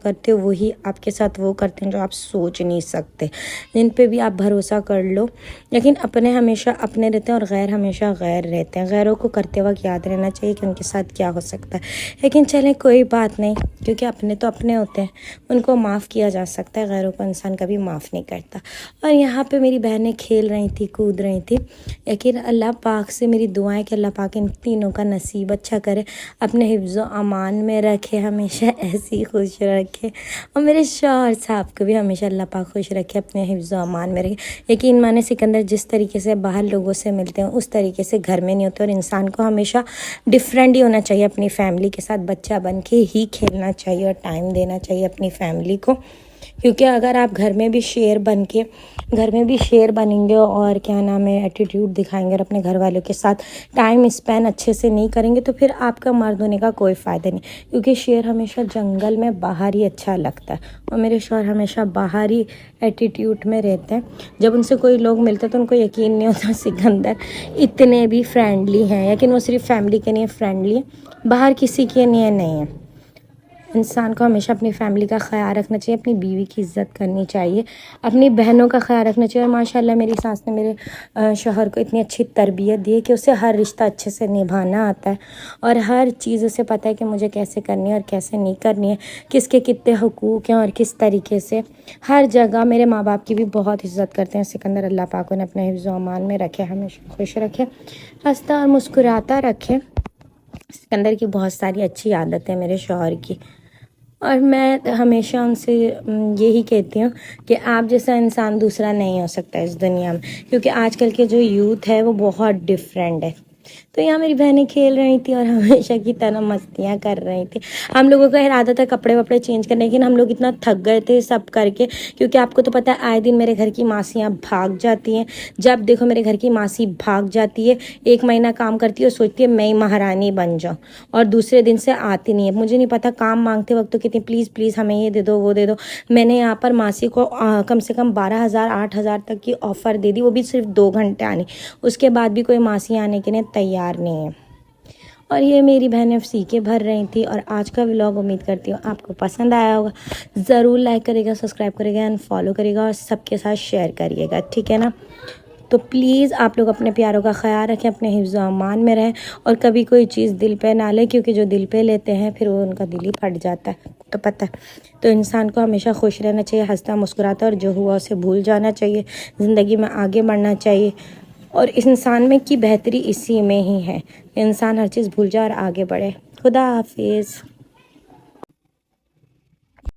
کرتے ہو وہی آپ کے ساتھ وہ کرتے ہیں جو آپ سوچ نہیں سکتے، جن پہ بھی آپ بھروسہ کر لو، لیکن اپنے ہمیشہ اپنے رہتے ہیں اور غیر ہمیشہ غیر رہتے ہیں۔ غیروں کو کرتے وقت یاد رہنا چاہیے کہ ان کے ساتھ کیا ہو سکتا ہے، لیکن چلیں کوئی بات نہیں، کیونکہ اپنے تو اپنے ہوتے ہیں، ان کو معاف کیا جا سکتا ہے، غیروں کو انسان کبھی معاف نہیں کرتا۔ اور یہاں پہ میری بہنیں کھیل رہی تھی، کود رہی تھی، لیکن اللہ پاک سے میری دعائیں کہ اللہ پاک ان تینوں کا نصیب اچھا کرے، اپنے حفظ و امان میں رکھے، ہمیشہ ایسے ہی خوش رکھے، اور میرے شوہر صاحب کو بھی ہمیشہ اللہ پاک خوش رکھے، اپنے حفظ و امان میں رکھے۔ یقین مانے سکندر جس طریقے سے باہر لوگوں سے ملتے ہیں اس طریقے سے گھر میں نہیں ہوتے، اور انسان کو ہمیشہ ڈفرینٹ ہی ہونا چاہیے، اپنی فیملی کے ساتھ بچہ بن کے ہی کھیلنا چاہیے اور ٹائم دینا چاہیے اپنی فیملی کو، کیونکہ اگر آپ گھر میں بھی شیر بنیں گے اور کیا نام ہے ایٹیٹیوڈ دکھائیں گے اور اپنے گھر والوں کے ساتھ ٹائم اسپین اچھے سے نہیں کریں گے تو پھر آپ کا مرد ہونے کا کوئی فائدہ نہیں، کیونکہ شیر ہمیشہ جنگل میں باہر ہی اچھا لگتا ہے، اور میرے شوہر ہمیشہ باہر ہی ایٹیٹیوڈ میں رہتے ہیں۔ جب ان سے کوئی لوگ ملتے تو ان کو یقین نہیں ہوتا سکندر اتنے بھی فرینڈلی ہیں، لیکن وہ صرف فیملی کے لیے فرینڈلی ہیں، باہر کسی کے لیے نہیں ہے۔ انسان کو ہمیشہ اپنی فیملی کا خیال رکھنا چاہیے، اپنی بیوی کی عزت کرنی چاہیے، اپنی بہنوں کا خیال رکھنا چاہیے، اور ماشاءاللہ میری ساس نے میرے شوہر کو اتنی اچھی تربیت دی ہے کہ اسے ہر رشتہ اچھے سے نبھانا آتا ہے، اور ہر چیز اسے پتہ ہے کہ مجھے کیسے کرنی ہے اور کیسے نہیں کرنی ہے، کس کے کتنے حقوق ہیں اور کس طریقے سے۔ ہر جگہ میرے ماں باپ کی بھی بہت عزت کرتے ہیں سکندر، اللہ پاک انہیں اپنے حفظ و امان میں رکھے، ہمیشہ خوش رکھے، ہنستا اور مسکراتا رکھے۔ سکندر کی بہت ساری اچھی عادتیں میرے شوہر کی، اور میں ہمیشہ ان سے یہی کہتی ہوں کہ آپ جیسا انسان دوسرا نہیں ہو سکتا اس دنیا میں، کیونکہ آج کل کے جو یوتھ ہے وہ بہت ڈفرینٹ ہے۔ تو یہاں میری بہنیں کھیل رہی تھیں اور ہمیشہ کی طرح مستیاں کر رہی تھیں۔ ہم لوگوں کا ارادہ تھا کپڑے وپڑے چینج کرنے، لیکن ہم لوگ اتنا تھک گئے تھے سب کر کے، کیونکہ آپ کو تو پتہ ہے آئے دن میرے گھر کی ماسیاں بھاگ جاتی ہیں، جب دیکھو میرے گھر کی ماسی بھاگ جاتی ہے، 1 مہینہ کام کرتی ہے اور سوچتی ہے میں ہی مہارانی بن جاؤں، اور دوسرے دن سے آتی نہیں ہے۔ مجھے نہیں پتہ کام مانگتے وقت تو کہتی پلیز پلیز ہمیں یہ دے دو وہ دے دو۔ میں نے یہاں پر ماسی کو کم سے کم 12,000 8,000 تک کی آفر دے دی، وہ بھی صرف 2 گھنٹے آنے، اس کے بعد بھی کوئی ماسی آنے کے لیے تیار نہیں ہے۔ اور یہ میری بہنیں سیکھے بھر رہی تھی، اور آج کا ولاگ امید کرتی ہوں آپ کو پسند آیا ہوگا، ضرور لائک کرے گا، سبسکرائب کرے گا اینڈ فالو کرے گا، اور سب کے ساتھ شیئر کریے گا، ٹھیک ہے نا؟ تو پلیز آپ لوگ اپنے پیاروں کا خیال رکھیں، اپنے حفظ و امان میں رہیں، اور کبھی کوئی چیز دل پہ نہ لیں، کیونکہ جو دل پہ لیتے ہیں پھر وہ ان کا دل ہی پھٹ جاتا ہے، تو پتہ ہے۔ تو انسان کو ہمیشہ خوش رہنا چاہیے، ہنستا مسکراتا، اور جو ہوا اسے بھول جانا چاہیے، زندگی میں آگے بڑھنا چاہیے، اور اس انسان میں کی بہتری اسی میں ہی ہے، انسان ہر چیز بھول جائے اور آگے بڑھے۔ خدا حافظ۔